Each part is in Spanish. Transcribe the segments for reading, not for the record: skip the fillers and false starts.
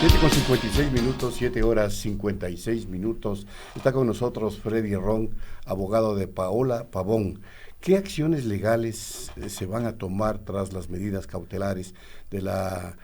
7:56, 7 horas 56 minutos. Está con nosotros Freddy Ron, abogado de Paola Pavón. ¿Qué acciones legales se van a tomar tras las medidas cautelares de la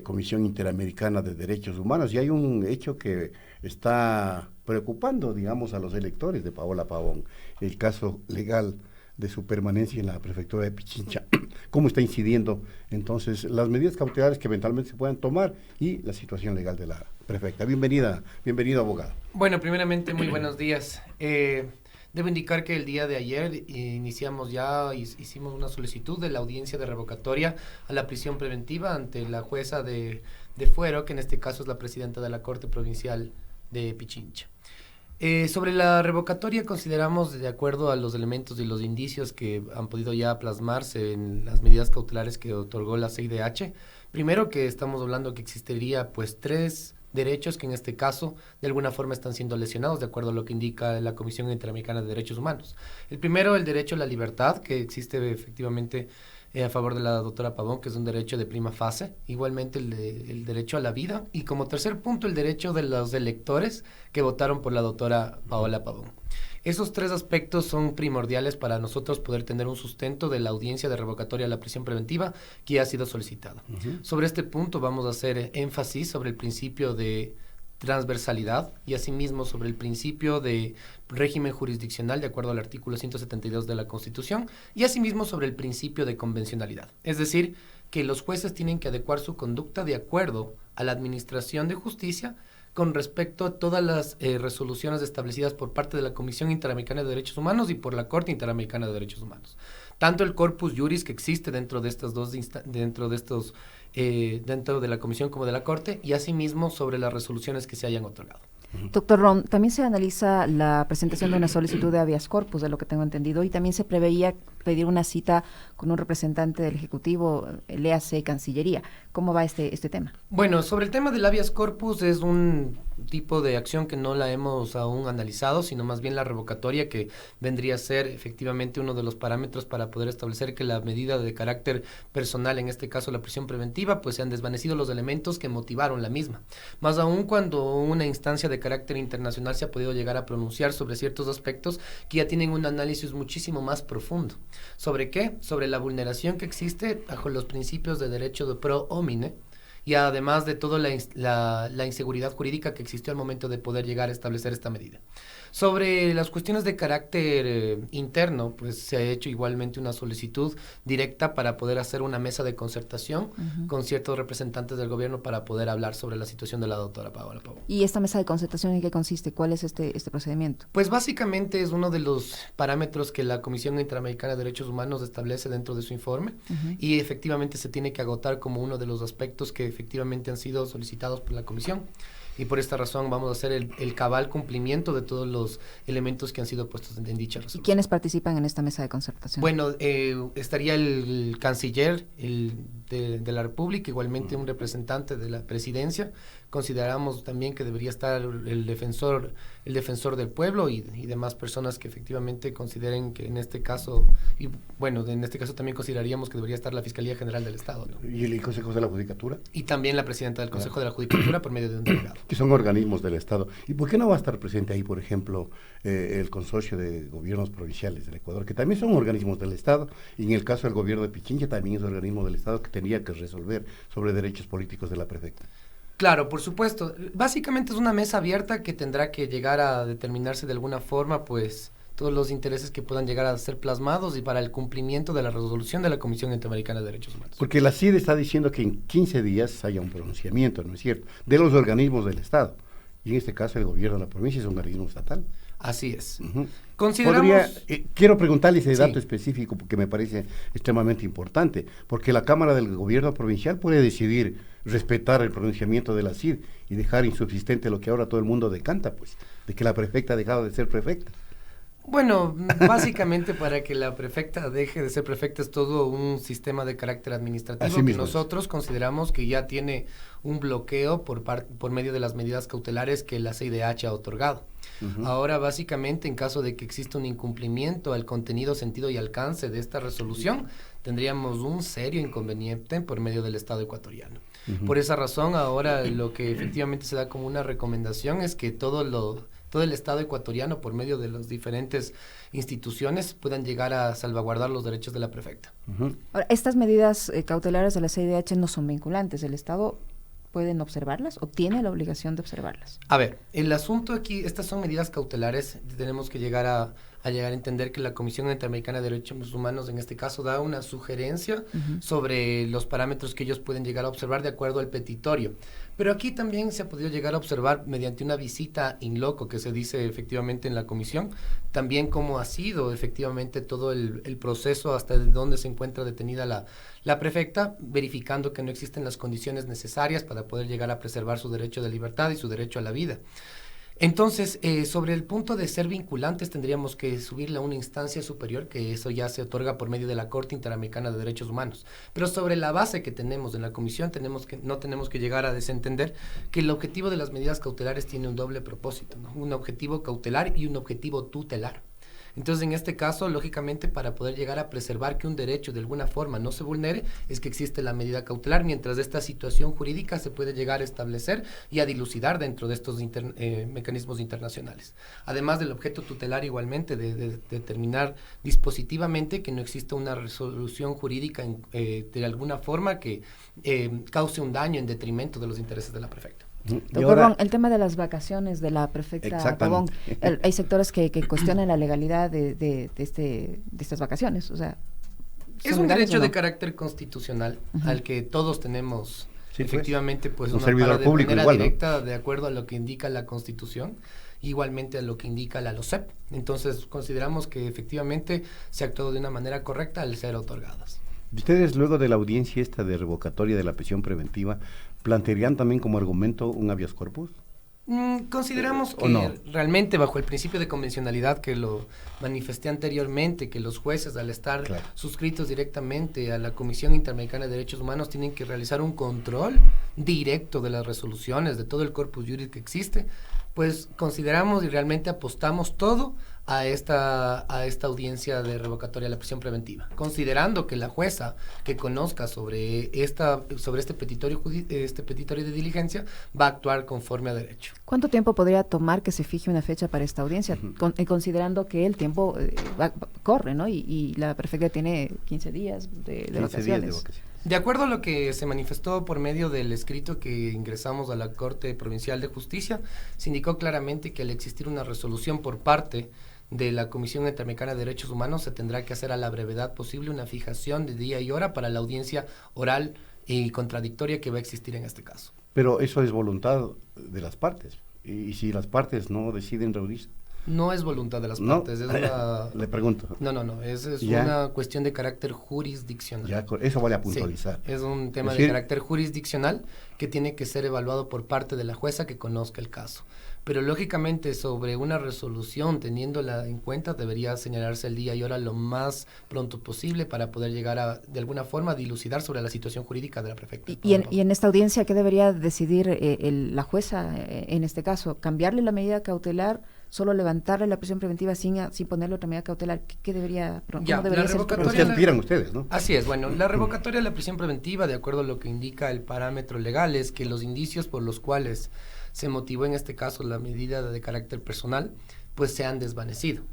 Comisión Interamericana de Derechos Humanos? Y hay un hecho que está preocupando, digamos, a los electores de Paola Pavón, el caso legal de su permanencia en la prefectura de Pichincha. ¿Cómo está incidiendo entonces las medidas cautelares que eventualmente se puedan tomar y la situación legal de la prefecta? Bienvenido abogado. Bueno, primeramente muy buenos días. Debo indicar que el día de ayer hicimos una solicitud de la audiencia de revocatoria a la prisión preventiva ante la jueza de fuero, que en este caso es la presidenta de la Corte Provincial de Pichincha. Sobre la revocatoria consideramos, de acuerdo a los elementos y los indicios que han podido ya plasmarse en las medidas cautelares que otorgó la CIDH, primero que estamos hablando que existiría pues 3 derechos que en este caso de alguna forma están siendo lesionados de acuerdo a lo que indica la Comisión Interamericana de Derechos Humanos. El primero, el derecho a la libertad, que existe efectivamente a favor de la doctora Pavón, que es un derecho de prima fase, igualmente el derecho a la vida, y como tercer punto el derecho de los electores que votaron por la doctora Paola Pavón. Esos 3 aspectos son primordiales para nosotros poder tener un sustento de la audiencia de revocatoria a la prisión preventiva que ya ha sido solicitada. Sobre este punto vamos a hacer énfasis sobre el principio de transversalidad y asimismo sobre el principio de régimen jurisdiccional de acuerdo al artículo 172 de la Constitución y asimismo sobre el principio de convencionalidad. Es decir, que los jueces tienen que adecuar su conducta de acuerdo a la administración de justicia con respecto a todas las resoluciones establecidas por parte de la Comisión Interamericana de Derechos Humanos y por la Corte Interamericana de Derechos Humanos. Tanto el corpus juris que existe dentro de estas dentro de la Comisión como de la Corte y asimismo sobre las resoluciones que se hayan otorgado. Doctor Ron, también se analiza la presentación de una solicitud de habeas corpus, de lo que tengo entendido, y también se preveía pedir una cita con un representante del Ejecutivo, léase Cancillería. ¿Cómo va este tema? Bueno, sobre el tema del habeas corpus es un tipo de acción que no la hemos aún analizado, sino más bien la revocatoria, que vendría a ser efectivamente uno de los parámetros para poder establecer que la medida de carácter personal, en este caso la prisión preventiva, pues se han desvanecido los elementos que motivaron la misma. Más aún cuando una instancia de carácter internacional se ha podido llegar a pronunciar sobre ciertos aspectos que ya tienen un análisis muchísimo más profundo. ¿Sobre qué? Sobre la vulneración que existe bajo los principios de derecho de pro homine y además de toda la inseguridad jurídica que existió al momento de poder llegar a establecer esta medida. Sobre las cuestiones de carácter interno, pues se ha hecho igualmente una solicitud directa para poder hacer una mesa de concertación con ciertos representantes del gobierno para poder hablar sobre la situación de la doctora Paola Pavón. ¿Y esta mesa de concertación en qué consiste? ¿Cuál es este procedimiento? Pues básicamente es uno de los parámetros que la Comisión Interamericana de Derechos Humanos establece dentro de su informe y efectivamente se tiene que agotar como uno de los aspectos que efectivamente han sido solicitados por la Comisión. Y por esta razón vamos a hacer el cabal cumplimiento de todos los elementos que han sido puestos en dicha resolución. ¿Y quiénes participan en esta mesa de concertación? Bueno, estaría el canciller de la República, igualmente un representante de la presidencia. Consideramos también que debería estar el defensor del pueblo y demás personas que efectivamente consideren que en este caso, y bueno, en este caso también consideraríamos que debería estar la Fiscalía General del Estado, ¿no? ¿Y el Consejo de la Judicatura? Y también la presidenta del Consejo de la Judicatura por medio de un delegado. Que son organismos del Estado. ¿Y por qué no va a estar presente ahí, por ejemplo, el Consorcio de Gobiernos Provinciales del Ecuador, que también son organismos del Estado, y en el caso del gobierno de Pichincha también es organismo del Estado que tendría que resolver sobre derechos políticos de la prefecta? Claro, por supuesto. Básicamente es una mesa abierta que tendrá que llegar a determinarse de alguna forma, pues, todos los intereses que puedan llegar a ser plasmados y para el cumplimiento de la resolución de la Comisión Interamericana de Derechos Humanos. Porque la CID está diciendo que en 15 días haya un pronunciamiento, ¿no es cierto?, de los organismos del Estado. Y en este caso el gobierno de la provincia es un organismo estatal. Así es. Consideramos... quiero preguntarle ese dato Sí. específico porque me parece extremadamente importante, porque la Cámara del Gobierno Provincial puede decidir respetar el pronunciamiento de la CID y dejar insubsistente lo que ahora todo el mundo decanta, pues, de que la prefecta ha dejado de ser prefecta. Bueno, básicamente para que la prefecta deje de ser prefecta es todo un sistema de carácter administrativo Así que mismo nosotros consideramos que ya tiene un bloqueo por medio de las medidas cautelares que la CIDH ha otorgado. Ahora, básicamente, en caso de que exista un incumplimiento al contenido, sentido y alcance de esta resolución, tendríamos un serio inconveniente por medio del Estado ecuatoriano. Por esa razón, ahora lo que efectivamente se da como una recomendación es que todo el Estado ecuatoriano, por medio de las diferentes instituciones, puedan llegar a salvaguardar los derechos de la prefecta. Ahora, estas medidas cautelares de la CIDH no son vinculantes. ¿El Estado pueden observarlas o tiene la obligación de observarlas? A ver, el asunto aquí, estas son medidas cautelares, tenemos que llegar a entender que la Comisión Interamericana de Derechos Humanos en este caso da una sugerencia sobre los parámetros que ellos pueden llegar a observar de acuerdo al petitorio. Pero aquí también se ha podido llegar a observar mediante una visita in loco que se dice efectivamente en la comisión, también cómo ha sido efectivamente todo el proceso hasta donde se encuentra detenida la prefecta, verificando que no existen las condiciones necesarias para poder llegar a preservar su derecho de libertad y su derecho a la vida. Entonces, sobre el punto de ser vinculantes, tendríamos que subirle a una instancia superior, que eso ya se otorga por medio de la Corte Interamericana de Derechos Humanos. Pero sobre la base que tenemos en la Comisión, no tenemos que llegar a desentender que el objetivo de las medidas cautelares tiene un doble propósito, ¿no? Un objetivo cautelar y un objetivo tutelar. Entonces, en este caso, lógicamente, para poder llegar a preservar que un derecho de alguna forma no se vulnere, es que existe la medida cautelar, mientras esta situación jurídica se puede llegar a establecer y a dilucidar dentro de estos mecanismos internacionales. Además del objeto tutelar, igualmente, de determinar dispositivamente que no exista una resolución jurídica de alguna forma que cause un daño en detrimento de los intereses de la prefecta. Perdón, el tema de las vacaciones de la prefecta Pavón, hay sectores que cuestionan la legalidad de estas vacaciones, o sea, es un derecho de carácter constitucional al que todos tenemos efectivamente pues una servidor de público manera igual, directa, ¿no? De acuerdo a lo que indica la Constitución, igualmente a lo que indica la LOCEP. Entonces consideramos que efectivamente se ha actuado de una manera correcta al ser otorgadas. Ustedes, luego de la audiencia esta de revocatoria de la prisión preventiva, ¿plantearían también como argumento un habeas corpus? Consideramos que realmente bajo el principio de convencionalidad que lo manifesté anteriormente, que los jueces al estar suscritos directamente a la Comisión Interamericana de Derechos Humanos tienen que realizar un control directo de las resoluciones, de todo el corpus juris que existe, pues consideramos y realmente apostamos todo a esta audiencia de revocatoria de la prisión preventiva, considerando que la jueza que conozca sobre este petitorio de diligencia va a actuar conforme a derecho. ¿Cuánto tiempo podría tomar que se fije una fecha para esta audiencia? Considerando que el tiempo corre, ¿no? Y la prefecta tiene 15 días de vacaciones. De acuerdo a lo que se manifestó por medio del escrito que ingresamos a la Corte Provincial de Justicia, se indicó claramente que al existir una resolución por parte de la Comisión Interamericana de Derechos Humanos se tendrá que hacer a la brevedad posible una fijación de día y hora para la audiencia oral y contradictoria que va a existir en este caso. Pero eso es voluntad de las partes, y si las partes no deciden reunirse. No es voluntad de las partes, es una... Le pregunto. No, es una cuestión de carácter jurisdiccional. Ya, eso vale a puntualizar. Sí, es un tema de carácter jurisdiccional que tiene que ser evaluado por parte de la jueza que conozca el caso. Pero lógicamente sobre una resolución, teniéndola en cuenta, debería señalarse el día y hora lo más pronto posible para poder llegar a, de alguna forma, dilucidar sobre la situación jurídica de la prefecta. Y en esta audiencia, ¿qué debería decidir la jueza en este caso? ¿Cambiarle la medida cautelar? ¿Solo levantarle la prisión preventiva sin ponerle otra medida cautelar? ¿Qué debería, cómo debería ser? Pero ¿qué aspiran ustedes, no? Así es, bueno, la revocatoria de la prisión preventiva, de acuerdo a lo que indica el parámetro legal, es que los indicios por los cuales se motivó en este caso la medida de carácter personal, pues se han desvanecido.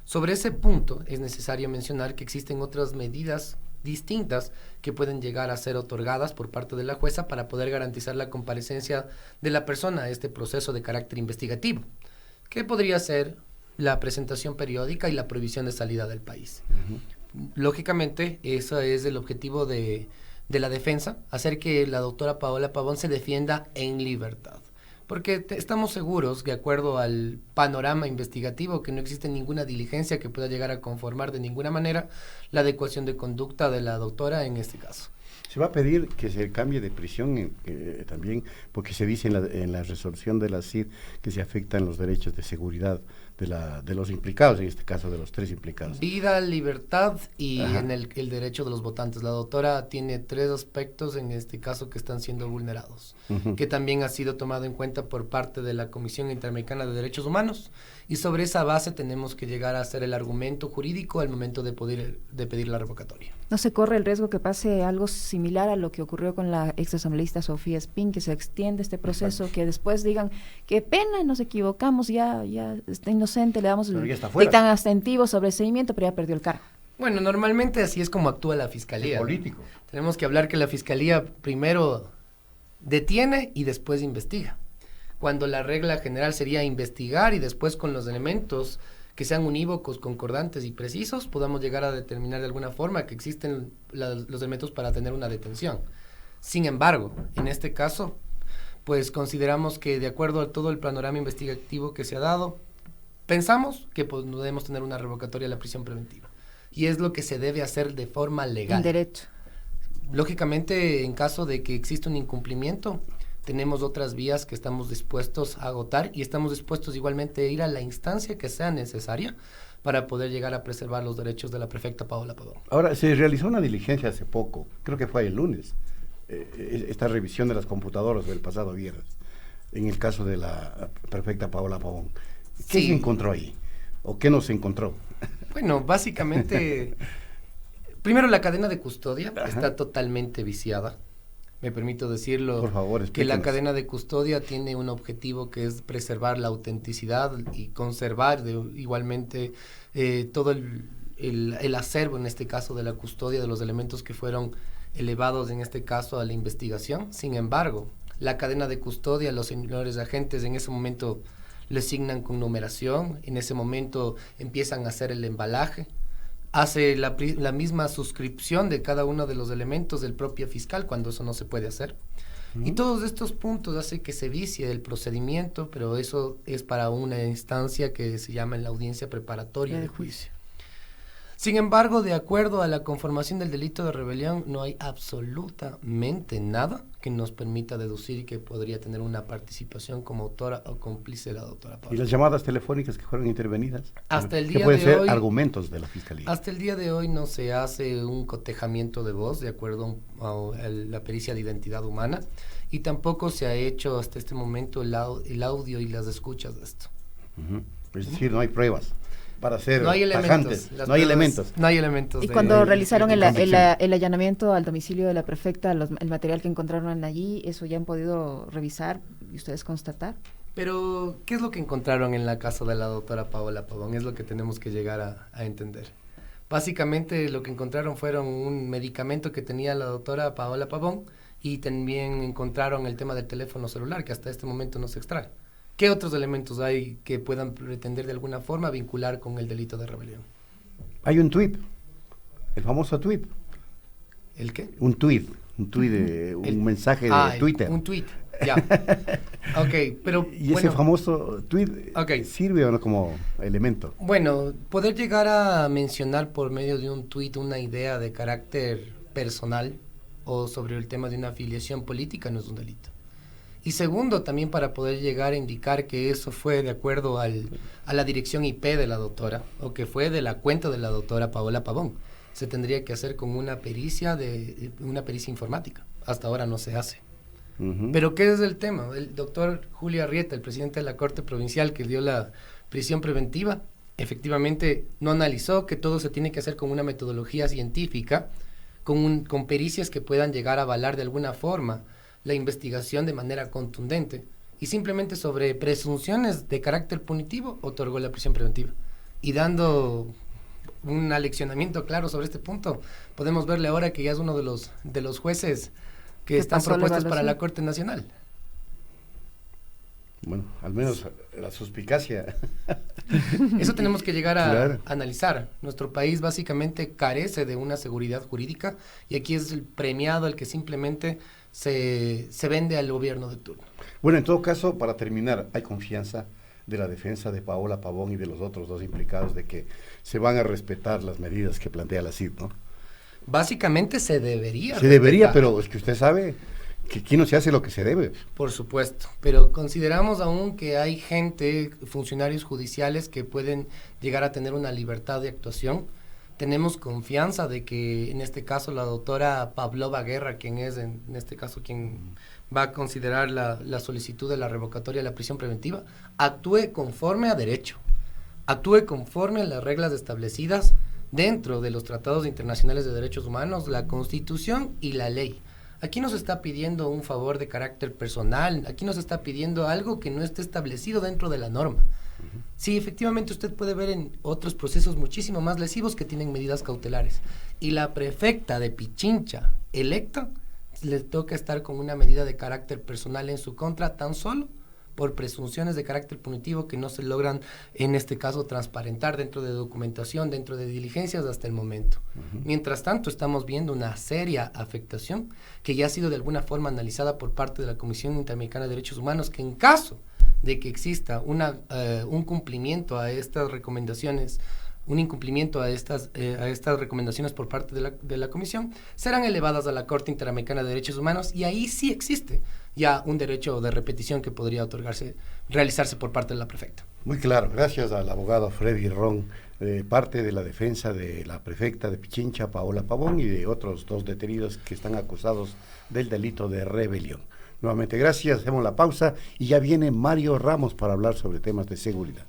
Sobre ese punto es necesario mencionar que existen otras medidas distintas que pueden llegar a ser otorgadas por parte de la jueza para poder garantizar la comparecencia de la persona a este proceso de carácter investigativo, que podría ser la presentación periódica y la prohibición de salida del país. Lógicamente, eso es el objetivo de la defensa, hacer que la doctora Paola Pavón se defienda en libertad. Porque estamos seguros, de acuerdo al panorama investigativo, que no existe ninguna diligencia que pueda llegar a conformar de ninguna manera la adecuación de conducta de la doctora en este caso. Se va a pedir que se cambie de prisión también, porque se dice en la resolución de la CID que se afectan los derechos de seguridad de los implicados, en este caso de los 3 implicados. Vida, libertad y Ajá. en el derecho de los votantes. La doctora tiene 3 aspectos en este caso que están siendo vulnerados, Ujú. que también ha sido tomado en cuenta por parte de la Comisión Interamericana de Derechos Humanos, y sobre esa base tenemos que llegar a hacer el argumento jurídico al momento de pedir la revocatoria. ¿No se corre el riesgo que pase algo similar a lo que ocurrió con la ex asambleísta Sofía Spin, que se extiende este proceso, que después digan, qué pena, nos equivocamos, ya está inocente, le damos Pero el ya está fuera. dictamen abstentivo sobre el seguimiento, pero ya perdió el cargo? Bueno, normalmente así es como actúa la Fiscalía. Es político. Tenemos que hablar que la Fiscalía primero detiene y después investiga, cuando la regla general sería investigar y después con los elementos que sean unívocos, concordantes y precisos, podamos llegar a determinar de alguna forma que existen los elementos para tener una detención. Sin embargo, en este caso, pues consideramos que de acuerdo a todo el panorama investigativo que se ha dado, pensamos que podemos tener una revocatoria de la prisión preventiva. Y es lo que se debe hacer de forma legal. En derecho. Lógicamente, en caso de que exista un incumplimiento, tenemos otras vías que estamos dispuestos a agotar y estamos dispuestos igualmente a ir a la instancia que sea necesaria para poder llegar a preservar los derechos de la prefecta Paola Pavón. Ahora, se realizó una diligencia hace poco, creo que fue el lunes, esta revisión de las computadoras del pasado viernes, en el caso de la prefecta Paola Pavón. ¿Qué Sí. se encontró ahí? ¿O qué no se encontró? Bueno, básicamente, primero la cadena de custodia Ajá. está totalmente viciada. Me permito decirlo, Por favor, que la explíquenos. cadena de custodia tiene un objetivo que es preservar la autenticidad y conservar igualmente todo el acervo, en este caso, de la custodia de los elementos que fueron elevados, en este caso, a la investigación. Sin embargo, la cadena de custodia, los señores agentes en ese momento le asignan con numeración, en ese momento empiezan a hacer el embalaje, hace la misma suscripción de cada uno de los elementos del propio fiscal cuando eso no se puede hacer. Y todos estos puntos hace que se vicie el procedimiento, pero eso es para una instancia que se llama en la audiencia preparatoria de juicio. Sin embargo, de acuerdo a la conformación del delito de rebelión, no hay absolutamente nada que nos permita deducir que podría tener una participación como autora o cómplice de la doctora ¿Y Paola. las llamadas telefónicas que fueron intervenidas? Hasta el ¿Qué día pueden de ser hoy- argumentos de la Fiscalía? Hasta el día de hoy no se hace un cotejamiento de voz de acuerdo a la pericia de identidad humana y tampoco se ha hecho hasta este momento el audio y las escuchas de esto. Ujú. Es decir, no hay pruebas para ser No hay tajantes, elementos. no hay elementos. No hay elementos. Y de- cuando realizaron de convicción. el allanamiento al domicilio de la prefecta, el material que encontraron allí, ¿eso ya han podido revisar y ustedes constatar? Pero, ¿qué es lo que encontraron en la casa de la doctora Paola Pavón? Es lo que tenemos que llegar a entender. Básicamente lo que encontraron fueron un medicamento que tenía la doctora Paola Pavón y también encontraron el tema del teléfono celular, que hasta este momento no se extrae. ¿Qué otros elementos hay que puedan pretender de alguna forma vincular con el delito de rebelión? Hay un tuit, el famoso tuit, ¿El qué? un mensaje de Twitter. Un tweet, ya. Ok, pero Y ese bueno, famoso tuit Ok. sirve o no como elemento. bueno, poder llegar a mencionar por medio de un tuit una idea de carácter personal o sobre el tema de una afiliación política no es un delito. Y segundo, también para poder llegar a indicar que eso fue de acuerdo a la dirección IP de la doctora o que fue de la cuenta de la doctora Paola Pavón. Se tendría que hacer con una pericia informática. Hasta ahora no se hace. Ujú. Pero ¿qué es el tema? El doctor Julio Arrieta, el presidente de la Corte Provincial que dio la prisión preventiva, efectivamente no analizó que todo se tiene que hacer con una metodología científica, con pericias que puedan llegar a avalar de alguna forma la investigación de manera contundente, y simplemente sobre presunciones de carácter punitivo otorgó la prisión preventiva. Y dando un aleccionamiento claro sobre este punto, podemos verle ahora que ya es uno de los jueces que ¿Qué están pasó la propuestos para evaluación? la Corte Nacional. Bueno, al menos la suspicacia. Eso tenemos que llegar a Claro. analizar. Nuestro país básicamente carece de una seguridad jurídica y aquí es el premiado el que simplemente se vende al gobierno de turno. Bueno, en todo caso, para terminar, hay confianza de la defensa de Paola Pavón y de los otros 2 implicados de que se van a respetar las medidas que plantea la CID, ¿no? Básicamente se debería Se debería, respetar. pero es que usted sabe Que aquí no se hace lo que se debe. Por supuesto, pero consideramos aún que hay gente, funcionarios judiciales que pueden llegar a tener una libertad de actuación. Tenemos confianza de que en este caso la doctora Pavlova Guerra, quien es en este caso quien va a considerar la solicitud de la revocatoria de la prisión preventiva, actúe conforme a derecho, actúe conforme a las reglas establecidas dentro de los tratados internacionales de derechos humanos, la Constitución y la ley. Aquí no se está pidiendo un favor de carácter personal, aquí no se está pidiendo algo que no esté establecido dentro de la norma. Sí, efectivamente usted puede ver en otros procesos muchísimo más lesivos que tienen medidas cautelares. Y la prefecta de Pichincha electa le toca estar con una medida de carácter personal en su contra tan solo por presunciones de carácter punitivo que no se logran, en este caso, transparentar dentro de documentación, dentro de diligencias hasta el momento. Mientras tanto, estamos viendo una seria afectación que ya ha sido de alguna forma analizada por parte de la Comisión Interamericana de Derechos Humanos, que en caso de que exista un cumplimiento a estas recomendaciones, un incumplimiento a estas recomendaciones por parte de la Comisión, serán elevadas a la Corte Interamericana de Derechos Humanos y ahí sí existe ya un derecho de repetición que podría realizarse por parte de la prefecta. Muy claro, gracias al abogado Freddy Ron, parte de la defensa de la prefecta de Pichincha, Paola Pavón, y de otros 2 detenidos que están acusados del delito de rebelión. Nuevamente gracias, hacemos la pausa y ya viene Mario Ramos para hablar sobre temas de seguridad.